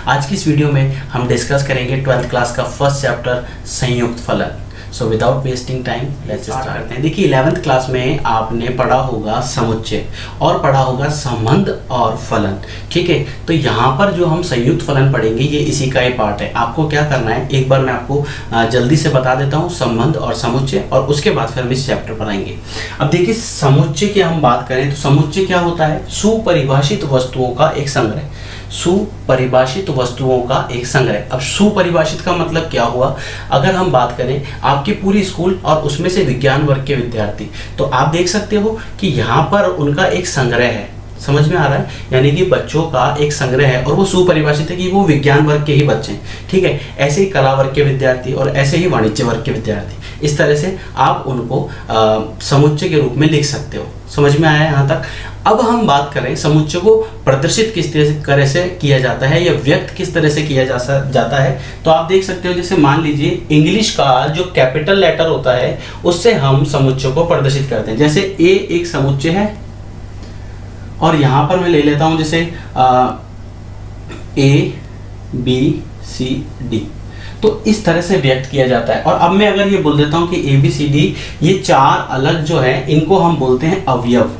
आज की इस वीडियो में हम डिस्कस करेंगे 12th क्लास का फर्स्ट चैप्टर संयुक्त फलन। So without wasting time let's start करते हैं। देखिए 11th क्लास में आपने पढ़ा होगा समुच्चय और पढ़ा होगा संबंध और फलन, ठीक है। तो यहाँ पर जो हम संयुक्त फलन पढ़ेंगे ये इसी का ही पार्ट है। आपको क्या करना है, एक बार मैं आपको जल्दी से बता देता हूँ संबंध और समुच्चय, और उसके बाद फिर हम इस चैप्टर पर आएंगे। अब देखिए समुच्चय की हम बात करें तो समुच्चय क्या होता है, सुपरिभाषित वस्तुओं का एक संग्रह। सुपरिभाषित वस्तुओं का एक संग्रह। अब सुपरिभाषित का मतलब क्या हुआ, अगर हम बात करें आपके पूरी स्कूल और उसमें से विज्ञान वर्ग के विद्यार्थी, तो आप देख सकते हो कि यहाँ पर उनका एक संग्रह है। समझ में आ रहा है, यानी कि बच्चों का एक संग्रह है और वो सुपरिभाषित है कि वो विज्ञान वर्ग के ही बच्चे हैं, ठीक है। ऐसे ही कला वर्ग के विद्यार्थी और ऐसे ही वाणिज्य वर्ग के विद्यार्थी, इस तरह से आप उनको समुच्चय के रूप में लिख सकते हो। समझ में आया यहाँ तक। अब हम बात करें समुच्चय को प्रदर्शित किस तरह से किया जाता है या व्यक्त किस तरह से किया जाता है, तो आप देख सकते हो जैसे मान लीजिए इंग्लिश का जो कैपिटल लेटर होता है उससे हम समुच्चय को प्रदर्शित करते हैं। जैसे ए एक समुच्चय है और यहाँ पर मैं ले लेता हूँ जैसे ए बी सी डी, तो इस तरह से व्यक्त किया जाता है। और अब मैं अगर ये बोल देता हूँ कि ए बी सी डी ये चार अलग जो है इनको हम बोलते हैं अवयव,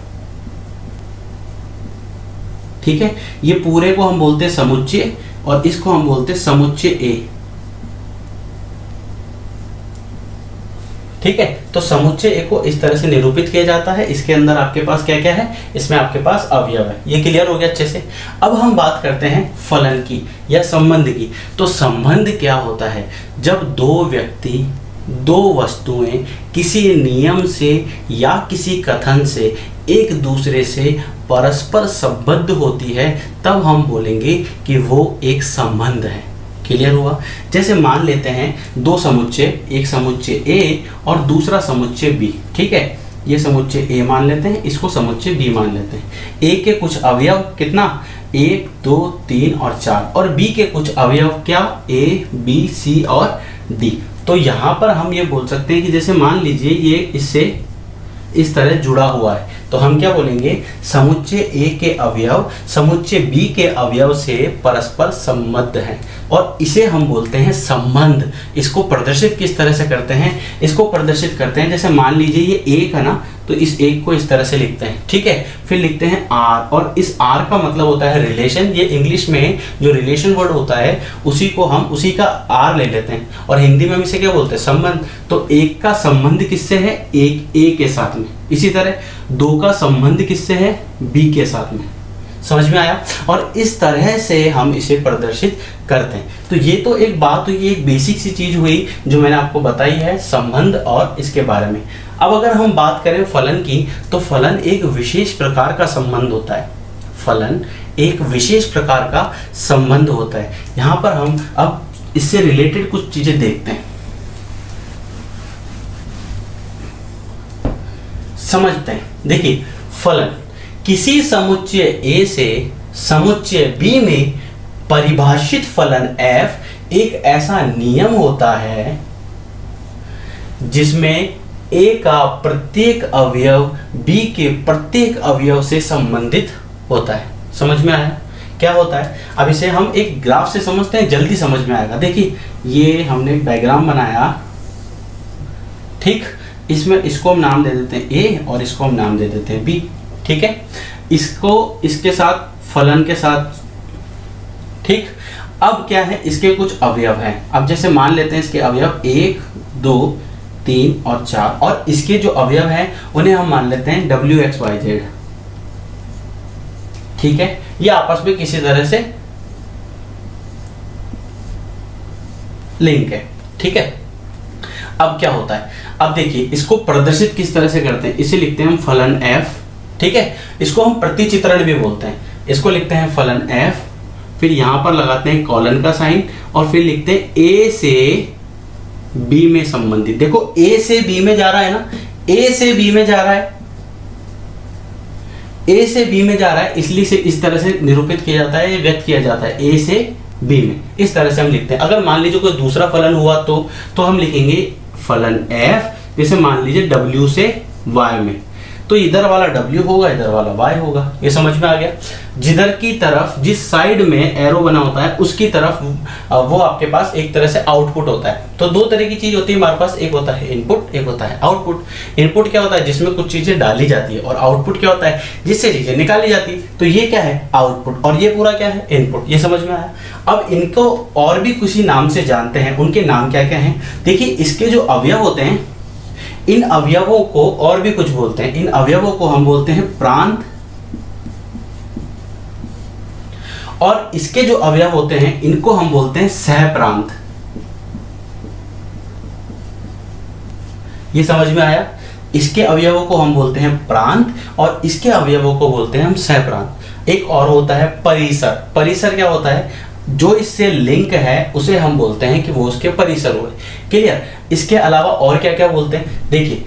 ठीक है। ये पूरे को हम बोलते हैं समुच्चय और इसको हम बोलते हैं समुच्चय ए, ठीक है। तो समुच्चय ए को इस तरह से निरूपित किया जाता है। इसके अंदर आपके पास क्या क्या है, इसमें आपके पास अवयव है। ये क्लियर हो गया अच्छे से। अब हम बात करते हैं फलन की या संबंध की। तो संबंध क्या होता है, जब दो व्यक्ति दो वस्तुएं किसी नियम से या किसी कथन से एक दूसरे से परस्पर संबद्ध होती है, तब हम बोलेंगे कि वो एक संबंध है। क्लियर हुआ। जैसे मान लेते हैं दो समुच्चय, एक समुच्चय ए और दूसरा समुच्चय बी, ठीक है। ये समुच्चय ए मान लेते हैं, इसको समुच्चय बी मान लेते हैं। ए के कुछ अवयव कितना, 1 2 3 और 4, और बी के कुछ अवयव क्या, ए बी सी और डी। तो यहाँ पर हम ये बोल सकते हैं कि जैसे मान लीजिए ये इससे इस तरह जुड़ा हुआ है, तो हम क्या बोलेंगे, समुच्चय ए के अवयव समुच्चय बी के अवयव से परस्पर संबद्ध हैं और इसे हम बोलते हैं संबंध। इसको प्रदर्शित किस तरह से करते हैं, इसको प्रदर्शित करते हैं जैसे मान लीजिए ये एक है ना, तो इस एक को इस तरह से लिखते हैं, ठीक है। फिर लिखते हैं आर, और इस आर का मतलब होता है रिलेशन। ये इंग्लिश में जो रिलेशन वर्ड होता है उसी को हम उसी का आर ले लेते हैं और हिंदी में हम इसे क्या बोलते हैं, संबंध। तो एक का संबंध किससे है, एक ए के साथ में। इसी तरह दो का संबंध किससे है, बी के साथ में। समझ में आया। और इस तरह से हम इसे प्रदर्शित करते हैं। तो ये तो एक बात हुई, एक बेसिक सी चीज हुई जो मैंने आपको बताई है संबंध और इसके बारे में। अब अगर हम बात करें फलन की, तो फलन एक विशेष प्रकार का संबंध होता है। फलन एक विशेष प्रकार का संबंध होता है। यहाँ पर हम अब इससे रिलेटेड कुछ चीजें देखते हैं, समझते हैं। देखिए फलन किसी समुच्चय ए से समुच्चय बी में परिभाषित फलन f एक ऐसा नियम होता है जिसमें ए का प्रत्येक अवयव बी के प्रत्येक अवयव से संबंधित होता है। समझ में आया क्या होता है। अब इसे हम एक ग्राफ से समझते हैं, जल्दी समझ में आएगा। देखिए ये हमने डायग्राम बनाया, ठीक। इसमें इसको हम नाम दे देते हैं ए और इसको हम नाम दे देते हैं बी, ठीक है। इसको इसके साथ फलन के साथ, ठीक। अब क्या है, इसके कुछ अवयव हैं। अब जैसे मान लेते हैं इसके अवयव 1 2 3 और 4, और इसके जो अवयव हैं उन्हें हम मान लेते हैं w x y z, ठीक है। ये आपस में किसी तरह से लिंक है, ठीक है। अब क्या होता है, अब देखिए इसको प्रदर्शित किस तरह से करते हैं, इसे लिखते हैं हम फलन f, ठीक है। इसको हम प्रतिचित्रण भी बोलते हैं। इसको लिखते हैं फलन f, फिर यहां पर लगाते हैं कॉलन का साइन और फिर लिखते हैं a से b में संबंधित। देखो a से b में जा रहा है ना, a से b में जा रहा है, a से b में जा रहा है, इसलिए से इस तरह से निरूपित किया जाता है, व्यक्त किया जाता है a से b में। इस तरह से हम लिखते हैं। अगर मान लीजिए कोई दूसरा फलन हुआ तो हम लिखेंगे फलन f, जैसे मान लीजिए w से y में। तो इधर वाला W होगा, इधर वाला Y होगा। ये समझ में आ गया। जिधर की तरफ, जिस साइड में एरो बना होता है उसकी तरफ वो आपके पास एक तरह से आउटपुट होता है। तो दो तरह की चीज होती है हमारे पास, एक होता है इनपुट, एक होता है आउटपुट। इनपुट क्या होता है? जिसमें कुछ चीजें डाली जाती है, और आउटपुट क्या होता है? जिससे चीजें निकाली जाती है। तो ये क्या है? आउटपुट, और ये पूरा क्या है? इनपुट। ये समझ में आया। अब इनको और भी किसी नाम से जानते हैं, उनके नाम क्या क्या हैं? देखिए, इसके जो अवयव होते हैं, इन अवयवों को और भी कुछ बोलते हैं। इन अवयवों को हम बोलते हैं प्रांत, और इसके जो अवयव होते हैं इनको हम बोलते हैं सहप्रांत। ये समझ में आया। इसके अवयवों को हम बोलते हैं प्रांत, और इसके अवयवों को बोलते हैं हम सहप्रांत। एक और होता है परिसर। परिसर क्या होता है? जो इससे लिंक है उसे हम बोलते हैं कि वो उसके परिसर हुए। क्लियर। इसके अलावा और क्या क्या बोलते हैं? देखिए,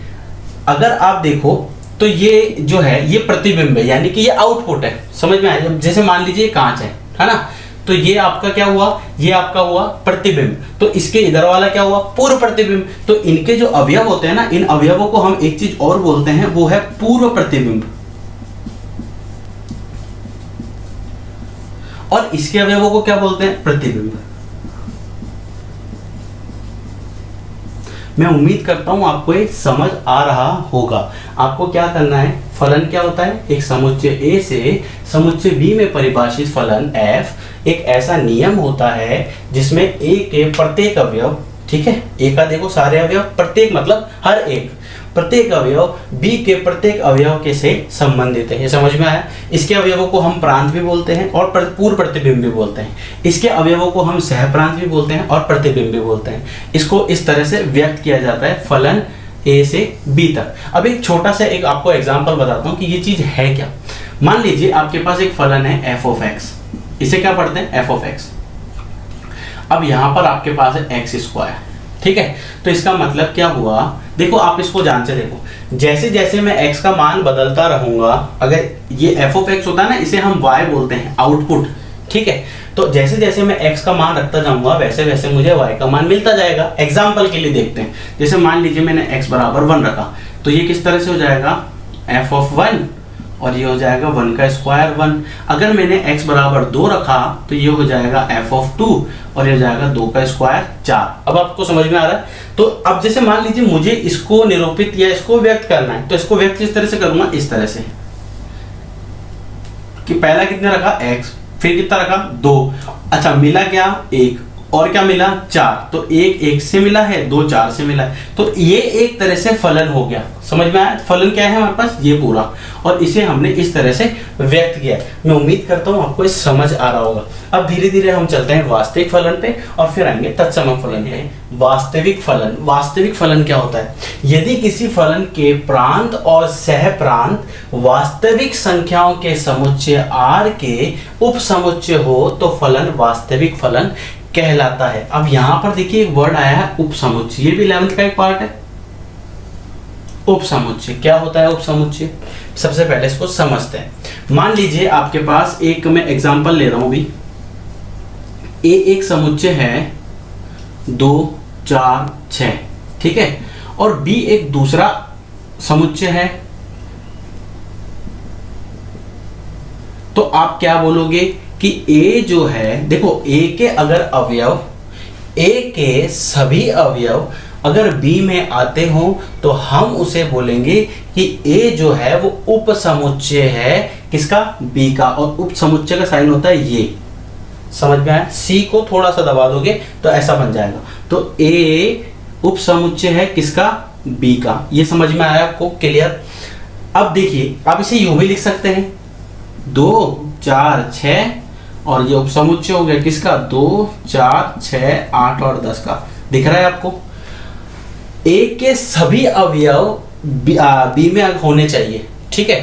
अगर आप देखो तो ये जो है ये प्रतिबिंब है, यानी कि ये आउटपुट है। समझ में आया। जैसे मान लीजिए कांच है ना, तो ये आपका क्या हुआ? ये आपका हुआ प्रतिबिंब। तो इसके इधर वाला क्या हुआ? पूर्व प्रतिबिंब। तो इनके जो अवयव होते हैं ना, इन अवयवों को हम एक चीज और बोलते हैं, वो है पूर्व प्रतिबिंब। और इसके अवयवों को क्या बोलते हैं? प्रतिबिंब। मैं उम्मीद करता हूं आपको ये समझ आ रहा होगा। आपको क्या करना है? फलन क्या होता है? एक समुच्चय A से समुच्चय B में परिभाषित फलन f एक ऐसा नियम होता है जिसमें A के प्रत्येक अवयव, ठीक है, A का देखो सारे अवयव, प्रत्येक मतलब हर एक, प्रत्येक अवयव B के प्रत्येक अवयव के से संबंधित है। ये समझ में आया। इसके अवयवों को हम प्रांत भी बोलते हैं और पूर्व प्रतिबिंब भी बोलते हैं। इसके अवयवों को हम सहप्रांत भी बोलते हैं और प्रतिबिंब भी बोलते हैं। इसको इस तरह से व्यक्त किया जाता है फलन A से B तक। अब एक छोटा सा एक आपको एग्जांपल बताता हूं कि ये चीज है क्या। मान लीजिए आपके पास एक फलन है f of x, इसे क्या पढ़ते हैं? f of x। अब यहां पर आपके पास है x स्क्वायर, ठीक है। तो इसका मतलब क्या हुआ? देखो, आप इसको ध्यान से देखो। जैसे जैसे मैं x का मान बदलता रहूंगा, अगर ये f of x होता है ना, इसे हम y बोलते हैं, आउटपुट, ठीक है। तो जैसे जैसे मैं x का मान रखता जाऊंगा वैसे वैसे मुझे y का मान मिलता जाएगा। एग्जाम्पल के लिए देखते हैं। जैसे मान लीजिए मैंने x बराबर 1 रखा, तो ये किस तरह से हो जाएगा? f of 1, और ये हो जाएगा 1 का स्क्वायर 1। अगर मैंने x बराबर 2 रखा तो ये हो जाएगा f of 2, और ये हो जाएगा 2 का स्क्वायर 4। अब आपको समझ में आ रहा है? तो अब जैसे मान लीजिए मुझे इसको निरूपित या इसको व्यक्त करना है, तो इसको व्यक्त किस तरह से करूंगा? इस तरह से कि पहला कितने रखा? x, फिर कितना रखा? 2। अच्छा, मिला क्या? 1, और क्या मिला? 4। तो 1 1 से मिला है, 2 4 से मिला है। तो ये एक तरह से फलन हो गया। समझ में आया? फलन क्या है हमारे पास? ये पूरा, और इसे हमने इस तरह से व्यक्त किया। मैं उम्मीद करता हूं आपको इस समझ आ रहा होगा। अब धीरे धीरे हम चलते हैं वास्तविक फलन पे, और फिर आएंगे तत्समक फलन पे। वास्तविक फलन। वास्तविक फलन क्या होता है? यदि किसी फलन के प्रांत और सहप्रांत वास्तविक संख्याओं के समुच्चय r के उपसमुच्चय हो तो फलन वास्तविक फलन कहलाता है। अब यहां पर देखिए एक वर्ड आया है उपसमुच्चय, ये भी 11th का एक पार्ट है। उपसमुच्चय क्या होता है? उपसमुच्चय सबसे पहले इसको समझते हैं। मान लीजिए आपके पास एक, मैं एग्जांपल ले रहा हूं अभी, A एक समुच्चय है 2 4 6, ठीक है, और B एक दूसरा समुच्चय है। तो आप क्या बोलोगे कि A जो है, देखो A के अगर अवयव, A के सभी अवयव अगर B में आते हो तो हम उसे बोलेंगे कि A जो है वो उपसमुच्चय है किसका? B का, और उपसमुच्चय का साइन होता है ये। समझ में आया? C को थोड़ा सा दबा दोगे तो ऐसा बन जाएगा। तो A उपसमुच्चय है किसका? B का। ये समझ में आया आपको? क्लियर। अब देखिए, आप इसे यूं भी लिख सकते हैं, 2 4 6, और ये उपसमुच्चय हो गया किसका? 2 4 6 8 और 10 का। दिख रहा है आपको? A के सभी अवयव B में होने चाहिए, ठीक है,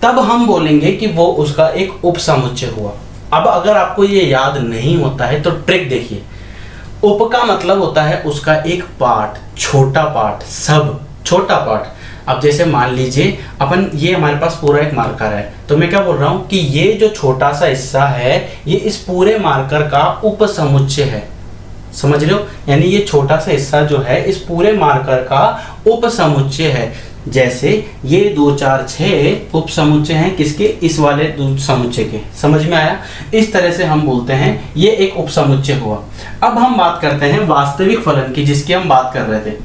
तब हम बोलेंगे कि वो उसका एक उपसमुच्चय हुआ। अब अगर आपको ये याद नहीं होता है तो ट्रिक देखिए। उप का मतलब होता है उसका एक पार्ट, छोटा पार्ट, सब छोटा पार्ट। अब जैसे मान लीजिए अपन, ये हमारे पास पूरा एक मार्कर है, तो मैं क्या बोल रहा हूँ कि ये जो छोटा सा हिस्सा है ये इस पूरे मार्कर का उपसमुच्चय है। समझ रहे हो? यानी ये छोटा सा हिस्सा जो है इस पूरे मार्कर का उपसमुच्चय है। जैसे ये 2 4 6 उप समुच्चय हैं किसके, इस वाले समुच्चय के। समझ में आया? इस तरह से हम बोलते हैं ये एक उप समुच्चय हुआ। अब हम बात करते हैं वास्तविक फलन की, जिसकी हम बात कर रहे थे।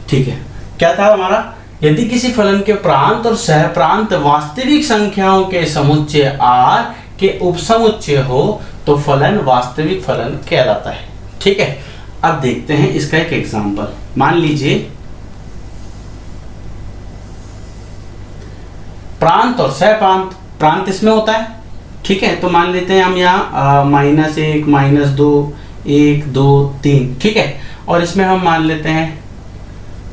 ठीक है, क्या था हमारा? यदि किसी फलन के प्रांत और सहप्रांत वास्तविक संख्याओं के समुच्चय r के उपसमुच्चय हो तो फलन वास्तविक फलन कहलाता है। ठीक है, अब देखते हैं इसका एक एग्जांपल। मान लीजिए प्रांत और सहप्रांत, प्रांत इसमें होता है। ठीक है, तो मान लेते हैं हम यहाँ -1 -2 1 2 3। ठीक है, और इसमें हम मान लेते हैं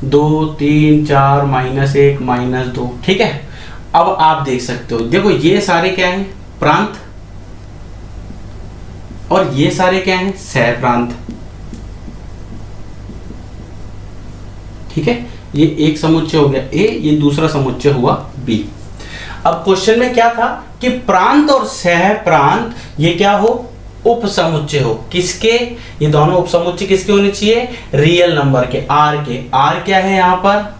2 3 4 -1 -2। ठीक है, अब आप देख सकते हो, देखो ये सारे क्या हैं? प्रांत, और ये सारे क्या हैं? सहप्रांत। ठीक है, ये एक समुच्चय हो गया A, ये दूसरा समुच्चय हुआ B। अब क्वेश्चन में क्या था कि प्रांत और सहप्रांत ये क्या हो? उपसमुच्चय हो। किसके? ये दोनों उपसमुच्चय किसके होने चाहिए? रियल नंबर के, R के। R क्या है यहाँ पर?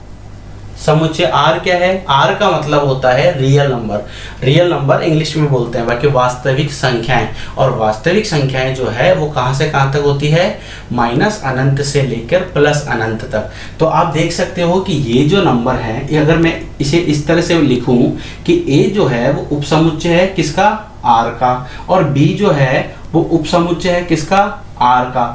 समुच्चय R क्या है? R का मतलब होता है real number. Real number English में बोलते हैं बाकी वास्तविक संख्याएं, और वास्तविक संख्याएं जो है वो कहां से कहां तक होती है? -अनंत से लेकर +अनंत तक। तो आप देख सकते हो कि ये जो नंबर है, ये अगर मैं इसे इस तरह से लिखूं कि A जो है वो उपसमुच्चय है किसका? R का, और B जो है वो उपसमुच्चय है किसका? R का।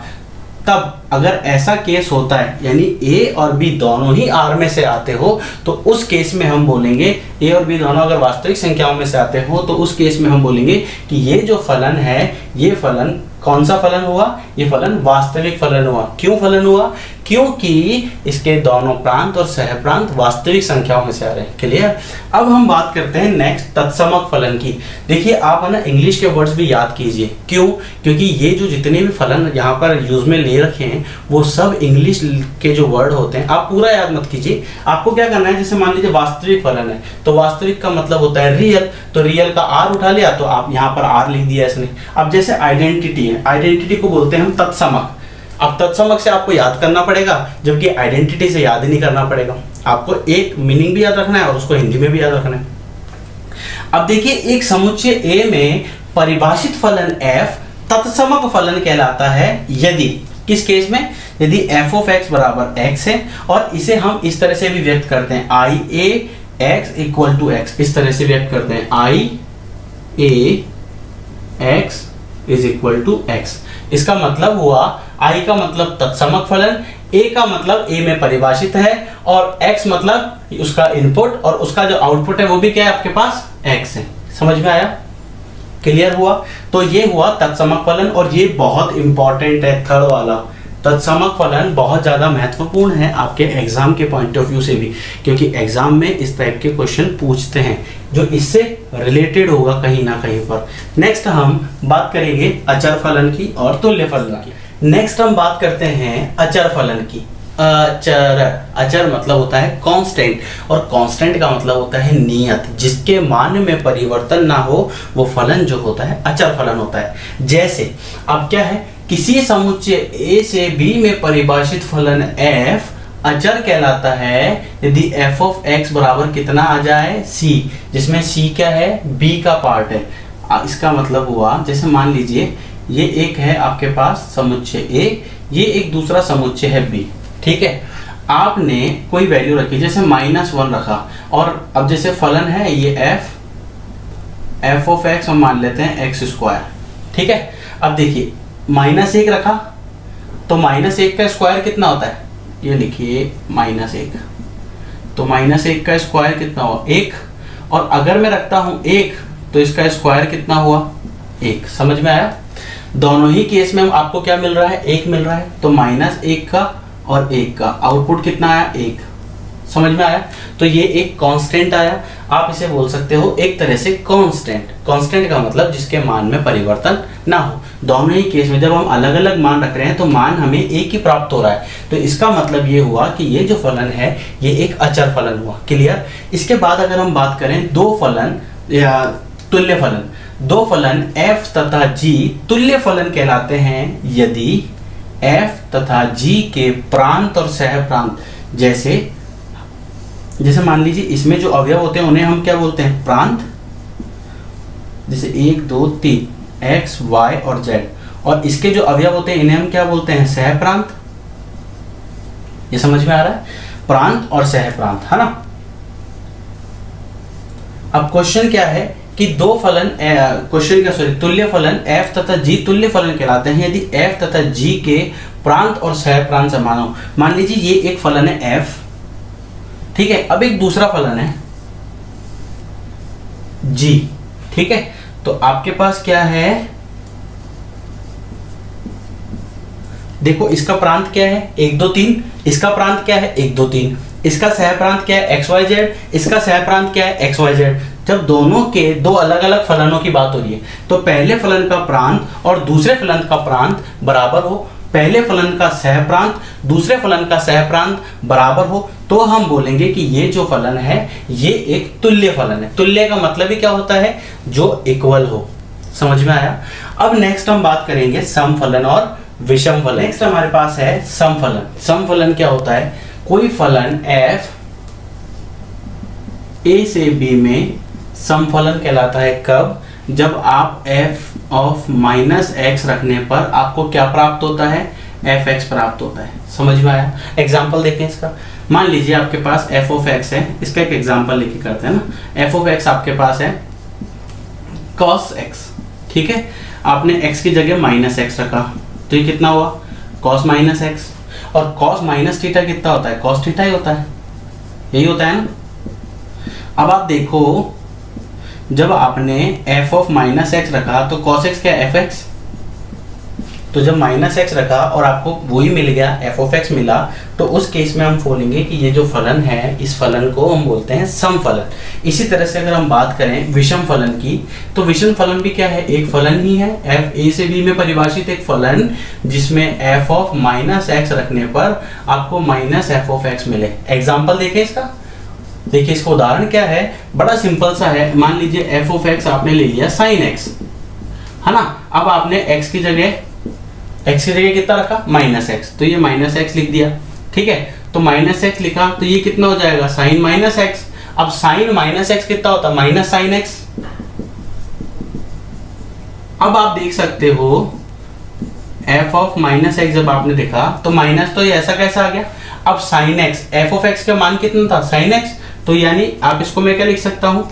तब अगर ऐसा केस होता है, यानी A और B दोनों ही R में से आते हो, तो उस केस में हम बोलेंगे, A और B दोनों अगर वास्तविक संख्याओं में से आते हो, तो उस केस में हम बोलेंगे कि ये जो फलन है, ये फलन कौन सा फलन हुआ? ये फलन वास्तविक फलन हुआ। क्यों फलन हुआ? क्योंकि इसके दोनों प्रांत और सहप्रांत वास्तविक संख्याओं में से आ रहे हैं। क्लियर? अब हम बात करते हैं नेक्स्ट तत्समक फलन की। देखिए आप है ना इंग्लिश के वर्ड्स भी याद कीजिए। क्यों? क्योंकि ये जो जितने भी फलन यहाँ पर यूज में ले रखे हैं वो सब इंग्लिश के जो वर्ड होते हैं, आप पूरा याद मत कीजिए। आपको क्या करना है, जैसे मान लीजिए वास्तविक फलन है, तो वास्तविक का मतलब होता है रियल, तो रियल का R उठा लिया, तो आप यहाँ पर R लिख दिया इसने। अब जैसे आइडेंटिटी है, आइडेंटिटी को बोलते हैं हम तत्समक। अब तत्समक से आपको याद करना पड़ेगा, जबकि आइडेंटिटी से याद ही नहीं करना पड़ेगा। आपको एक मीनिंग भी याद रखना है और उसको हिंदी में भी याद रखना है। अब देखिए एक समुच्चय A में परिभाषित फलन f तत्समक फलन कहलाता है यदि, किस केस में? यदि f of x बराबर x है और इसे हम इस तरह से भी व्यक्त करते हैं I a x equal to x, इस तरह से व्यक्त करते हैं I a x is equal to x। इसका मतलब हुआ I का मतलब तत्समक फलन, A का मतलब A में परिभाषित है, और X मतलब उसका इनपुट, और उसका जो आउटपुट है वो भी क्या है आपके पास? X है। समझ में आया? क्लियर हुआ? तो ये हुआ तत्समक फलन, और ये बहुत इंपॉर्टेंट है, थर्ड वाला। तत्समक फलन बहुत ज़्यादा महत्वपूर्ण है आपके एग्जाम के पॉइंट ऑफ व्यू से भी, क्योंकि एग्जाम में इस टाइप के क्वेश्चन पूछते हैं जो इससे रिलेटेड होगा कहीं ना कहीं पर। नेक्स्ट हम बात करेंगे अचर फलन की और तुल्य फलन की। नेक्स्ट हम बात करते हैं अचर फलन की। अचर, अचर मतलब होता है कांस्टेंट, और कांस्टेंट का मतलब होता है नियत, जिसके मान में परिवर्तन ना हो वो फलन जो होता है अचर फलन होता है। जैसे अब क्या है, किसी समुच्चय A से B में परिभाषित फलन f अचर कहलाता है यदि f of x बराबर कितना आ जाए? c, जिसमें c क्या है? b का पार्ट है। इसका मतलब हुआ, जैसे मान लीजिए ये एक है आपके पास समुच्चय A, ये एक दूसरा समुच्चय है B। ठीक है, आपने कोई वैल्यू रखी, जैसे -1 रखा, और अब जैसे फलन है ये f of x हम मान लेते हैं x²। ठीक है, अब देखिए -1 रखा, तो -1 का स्क्वायर कितना होता है? ये लिखिए -1, तो -1 का स्क्वायर कितना हुआ? 1, और अगर मैं रखता हूं 1 तो इसका स्क्वायर कितना हुआ? 1। समझ में आया? दोनों ही केस में आपको क्या मिल रहा है? 1 मिल रहा है, तो -1 का और 1 का आउटपुट कितना आया? 1। समझ में आया? तो ये एक कांस्टेंट आया, आप इसे बोल सकते हो एक तरह से कांस्टेंट। कांस्टेंट का मतलब जिसके मान में परिवर्तन ना हो। दोनों ही केस में जब हम अलग अलग मान रख रहे हैं तो मान हमें एक ही प्राप्त हो रहा है, तो इसका मतलब ये हुआ कि ये जो फलन है ये एक अचर फलन हुआ। क्लियर? इसके बाद अगर हम बात करें दो फलन या तुल्य फलन, दो फलन f तथा g तुल्य फलन कहलाते हैं यदि f तथा g के प्रांत और सह प्रांत, जैसे जैसे मान लीजिए इसमें जो अवयव होते हैं उन्हें हम क्या बोलते हैं, प्रांत, जैसे 1 2 3 x y और z, और इसके जो अवयव होते हैं इन्हें हम क्या बोलते हैं, सह प्रांत। ये समझ में आ रहा है, प्रांत और सह प्रांत, है ना। अब क्वेश्चन क्या है कि दो फलन, क्वेश्चन क्या सॉरी तुल्य फलन f तथा g तुल्य फलन कहलाते हैं यदि f तथा g के प्रांत और सह प्रांत समान हो। मान लीजिए ये एक फलन है f, ठीक है, अब एक दूसरा फलन है g, ठीक है, तो आपके पास क्या है, देखो इसका प्रांत क्या है 1 2 3, इसका प्रांत क्या है 1 2 3, इसका सह प्रांत क्या है x y z, इसका सह प्रांत क्या है x y z। जब दोनों के दो अलग अलग फलनों की बात हो रही है तो पहले फलन का प्रांत और दूसरे फलन का प्रांत बराबर हो, पहले फलन का सह प्रांत दूसरे फलन का सह प्रांत बराबर हो, तो हम बोलेंगे कि ये जो फलन है ये एक तुल्य फलन है। तुल्य का मतलब ही क्या होता है, जो इक्वल हो। समझ में आया। अब नेक्स्ट हम बात करेंगे समफलन और विषम फलन। नेक्स्ट हमारे पास है समफलन। समफलन क्या होता है, कोई फलन f a से b में समफलन कहलाता है कब, जब आप f ऑफ माइनस एक्स रखने पर आपको क्या प्राप्त होता है, fx प्राप्त होता है। समझ में आया। एग्जांपल देखें इसका, मान लीजिए आपके पास f ऑफ x है, इसका एक एग्जांपल लेके करते हैं ना। f ऑफ x आपके पास है cos x, ठीक है, आपने x की जगह माइनस एक्स रखा तो ये कितना हुआ, cos माइनस एक्स, और cos माइनस थीटा कितना होता है, cos थीटा ही होता है, यही होता है ना। अब आप देखो जब आपने f ऑफ माइनस एक्स रखा तो cos x क्या है, fx, तो जब माइनस एक्स रखा और आपको वही मिल गया f ऑफ x मिला, तो उस केस में हम बोलेंगे कि ये जो फलन है इस फलन को हम बोलते हैं समफलन। इसी तरह से अगर हम बात करें विषम फलन की, तो विषम फलन भी क्या है, एक फलन ही है, f a से b में परिभाषित एक फलन जिसमें f ऑफ माइनस एक्स रखने पर आपको माइनस f ऑफ x मिले। एग्जाम्पल देखें इसका, देखिए इसका उदाहरण क्या है, बड़ा सिंपल सा है। मान लीजिए f ऑफ x आपने ले लिया sin x, है ना। अब आपने x की जगह कितना रखा, माइनस एक्स, तो ये माइनस एक्स लिख दिया, ठीक है। तो माइनस एक्स लिखा तो ये कितना हो जाएगा, साइन माइनस एक्स। अब साइन माइनस एक्स कितना होता है, माइनस साइन एक्स। अब आप देख सकते हो f ऑफ माइनस एक्स जब आपने देखा तो माइनस, तो ये ऐसा कैसा आ गया। अब sine x, f of x का मान कितना था, साइन एक्स, तो यानी आप इसको मैं क्या लिख सकता हूं,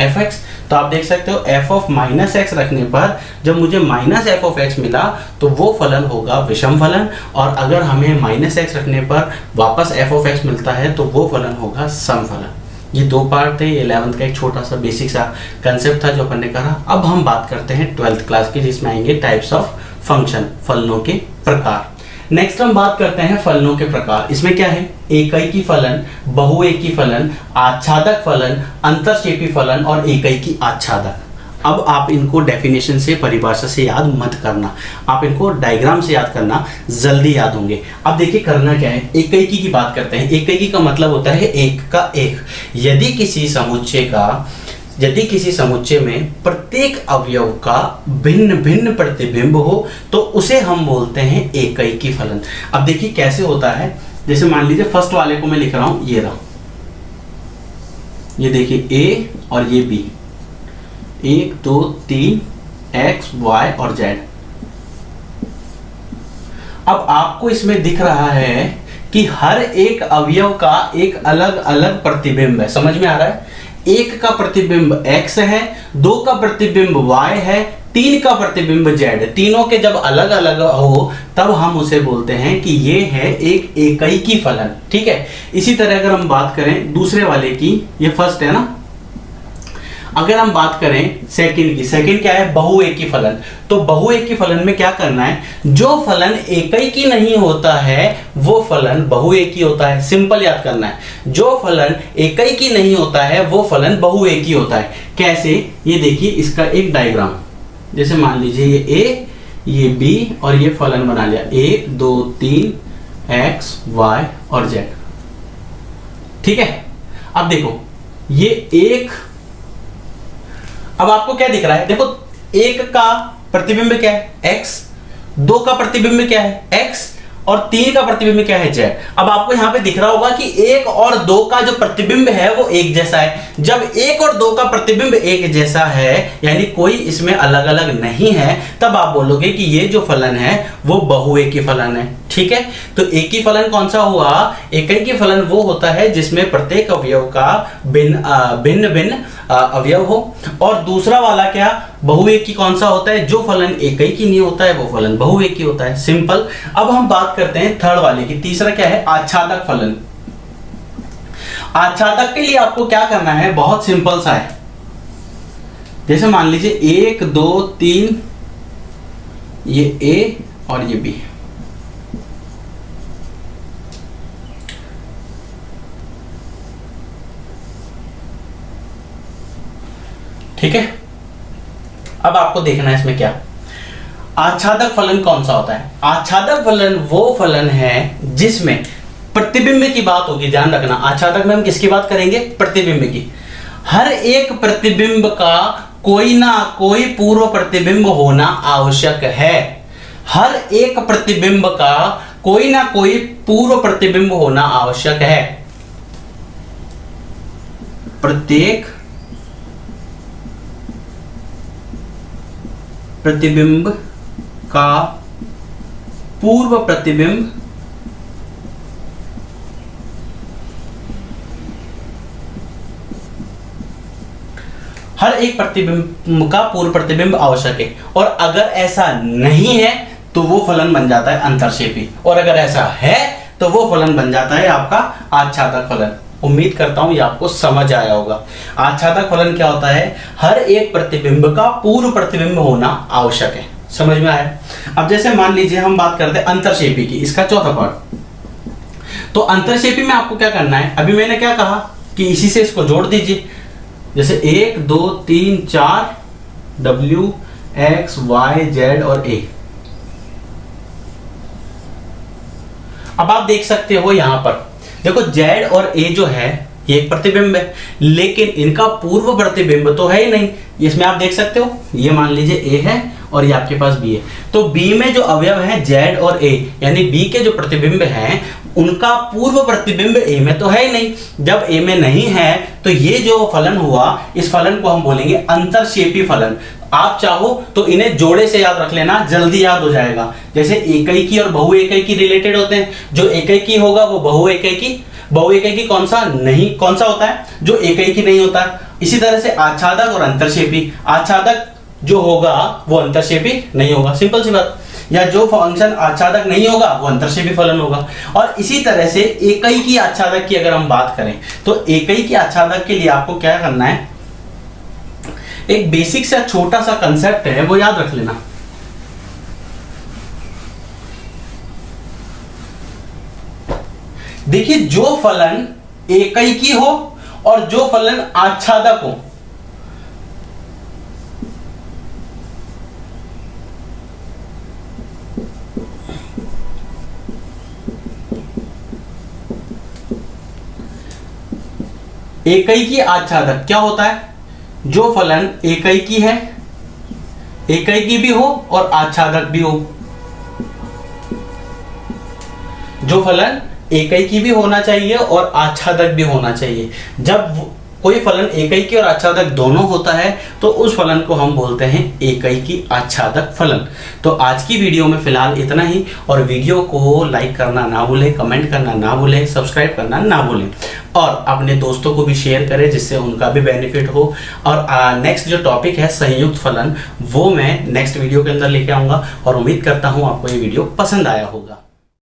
fx। तो आप देख सकते हो f ऑफ माइनस एक्स रखने पर जब मुझे माइनस f ऑफ x मिला तो वो फलन होगा विषम फलन, और अगर हमें माइनस एक्स रखने पर वापस f ऑफ x मिलता है तो वो फलन होगा समफलन। ये दो पार्ट थे, 11th का एक छोटा सा बेसिक सा कंसेप्ट था जो अपन ने करा। अब हम बात करते हैं 12th क्लास की, जिसमें आएंगे टाइप्स ऑफ फंक्शन, फलनों के प्रकार। नेक्स्ट हम बात करते हैं फलनों के प्रकार। इसमें क्या है, एकैकी फलन, बहुएकी फलन, आच्छादक फलन, अंतरक्षेपी फलन और एकैकी आच्छादक। अब आप इनको डेफिनेशन से, परिभाषा से याद मत करना, आप इनको डायग्राम से याद करना, जल्दी याद होंगे। अब देखिए करना क्या है, एकैकी की बात करते हैं। एकैकी का मतलब होता है एक का एक। यदि किसी समुच्चय में प्रत्येक अवयव का भिन्न भिन्न प्रतिबिंब हो तो उसे हम बोलते हैं एकैकी फलन। अब देखिए कैसे होता है, जैसे मान लीजिए फर्स्ट वाले को मैं लिख रहा हूं, ये रहा, ये देखिए a और ये b, 1 2 3 x y और z। अब आपको इसमें दिख रहा है कि हर एक अवयव का एक अलग अलग प्रतिबिंब है। समझ में आ रहा है, एक का प्रतिबिंब x है, 2 का प्रतिबिंब y है, 3 का प्रतिबिंब z है। तीनों के जब अलग अलग हो तब हम उसे बोलते हैं कि ये है एक एकैकी फलन, ठीक है। इसी तरह अगर हम बात करें दूसरे वाले की, ये फर्स्ट है ना, अगर हम बात करें सेकंड की, सेकंड क्या है, बहुएकी फलन। तो बहुएकी फलन में क्या करना है, जो फलन एकैकी नहीं होता है वो फलन बहुएकी होता है। सिंपल याद करना है, जो फलन एकैकी नहीं होता है वो फलन बहुएकी होता है। कैसे, ये देखिए इसका एक डायग्राम, जैसे मान लीजिए ये a, ये b और ये फलन बना लिया 1 2 3 x y और z, ठीक है। अब देखो ये एक, अब आपको क्या दिख रहा है, देखो एक का प्रतिबिंब क्या है x, 2 का प्रतिबिंब क्या है x, और 3 का प्रतिबिंब क्या है, जेड। अब आपको यहां पे दिख रहा होगा कि 1 और 2 का जो प्रतिबिंब है वो एक जैसा है। जब 1 और 2 का प्रतिबिंब एक जैसा है, यानी कोई इसमें अलग अलग नहीं है, तब आप बोलोगे कि ये जो फलन है वो बहुएकी फलन है। ठीक है, तो एकी फलन कौन सा हुआ, एकैकी फलन वो होता है जिसमें प्रत्येक अवयव का भिन्न भिन्न अवयव हो। और दूसरा वाला क्या, बहुएकी कौन सा होता है, जो फलन एकैकी नहीं होता है वो फलन बहुएकी होता है। सिंपल। अब हम बात करते हैं थर्ड वाले की। तीसरा क्या है, आच्छादक फलन। आच्छादक के लिए आपको क्या करना है, बहुत सिंपल सा है। जैसे मान लीजिए 1 2 3, ये ए और ये बी। ठीक है, अब आपको देखना है इसमें क्या, आच्छादक फलन कौन सा होता है। आच्छादक फलन वो फलन है जिसमें प्रतिबिंब की बात होगी। ध्यान रखना, आच्छादक में हम किसकी बात करेंगे, प्रतिबिंब की। हर एक प्रतिबिंब का कोई ना कोई पूर्व प्रतिबिंब होना आवश्यक है। हर एक प्रतिबिंब का कोई ना कोई पूर्व प्रतिबिंब होना आवश्यक है। प्रत्येक प्रतिबिंब का पूर्व प्रतिबिंब हर एक प्रतिबिंब का पूर्व प्रतिबिंब आवश्यक है। और अगर ऐसा नहीं है तो वो फलन बन जाता है अंतरक्षेपी, और अगर ऐसा है तो वो फलन बन जाता है आपका आच्छादक फलन। उम्मीद करता हूं ये आपको समझ आया होगा। आच्छादक फलन क्या होता है, हर एक प्रतिबिंब का पूर्व प्रतिबिंब होना आवश्यक है। समझ में आया। अब जैसे मान लीजिए हम बात करते हैं अंतरक्षेपी की, इसका चौथा पार्ट। तो अंतरक्षेपी में आपको क्या करना है, अभी मैंने क्या कहा कि इसी से इसको जोड़ दीजिए। जैसे 1 2 3 4 W X Y Z और A। अब आप देख सकते हो यहां पर देखो Z और A जो है ये एक प्रतिबिंब है, लेकिन इनका पूर्व प्रतिबिंब तो है ही नहीं। इसमें आप देख सकते हो, ये मान लीजिए A है और ये आपके पास B है। तो B में जो अवयव है Z और A, यानी B के जो प्रतिबिंब हैं उनका पूर्व प्रतिबिंब A में तो है ही नहीं। जब A में नहीं है तो ये जो फलन हुआ, इस फलन को हम बोलेंगे अंतरक्षेपी फलन। आप चाहो तो इन्हें जोड़े से याद रख लेना, जल्दी याद हो जाएगा। जैसे एकैकी और बहुएकैकी रिलेटेड होते हैं। जो एकैकी होगा वो बहुएकैकी, बहुएकैकी कौन सा होता है, जो एकैकी नहीं होता है। इसी तरह से आच्छादक और अंतरक्षेपी, आच्छादक जो होगा वो अंतरक्षेपी नहीं होगा, सिंपल सी बात। या जो फंक्शन आच्छादक नहीं होगा वो अंतरक्षेपी फलन होगा। और इसी तरह से एकैकी आच्छादक की अगर हम बात करें तो एकैकी आच्छादक के लिए आपको क्या करना है, एक बेसिक सा छोटा सा कंसेप्ट है, वो याद रख लेना। देखिए, जो फलन एकैकी हो और जो फलन आच्छादक हो, एकैकी आच्छादक क्या होता है, जो फलन एकैकी है, एकैकी भी हो और आच्छादक भी हो। जो फलन एकैकी भी होना चाहिए और आच्छादक भी होना चाहिए। जब कोई फलन एकैकी और आच्छादक दोनों होता है तो उस फलन को हम बोलते हैं एकैकी आच्छादक फलन। तो आज की वीडियो में फिलहाल इतना ही, और वीडियो को लाइक करना ना भूलें, कमेंट करना ना भूलें, सब्सक्राइब करना ना भूलें, और अपने दोस्तों को भी शेयर करें जिससे उनका भी बेनिफिट हो। और नेक्स्ट जो टॉपिक है संयुक्त फलन, वो मैं नेक्स्ट वीडियो के अंदर लेके आऊँगा, और उम्मीद करता हूँ आपको ये वीडियो पसंद आया होगा।